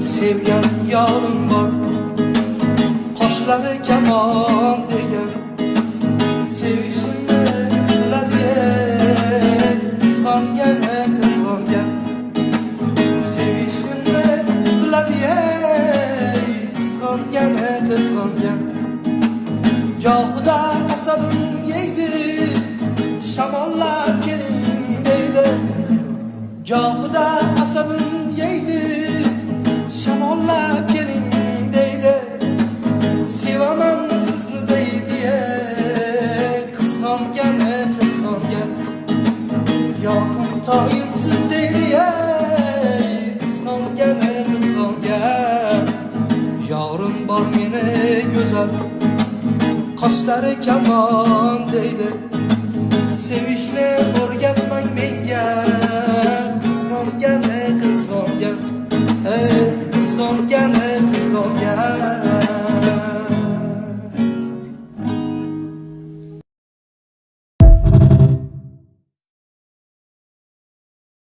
sevgan yorim bor, qoshlari kamon degan. Sevishimni biladi, qizg'ongan, qizg'ongan. Sevishimni biladi, qizg'ongan, qizg'ongan. Gohida asabim yeydi, shamollab keling deydi. Gohida asabim yeydi, shamollab keling deydi. Sevaman sizni deydi, qizg'ongan, qizg'ongan. Yoqim toyim siz deydi, qizg'ongan, qizg'ongan. Yorim bor meni go'zal, qoshlari kamon deydi. Sevishni o'rgatmang menga.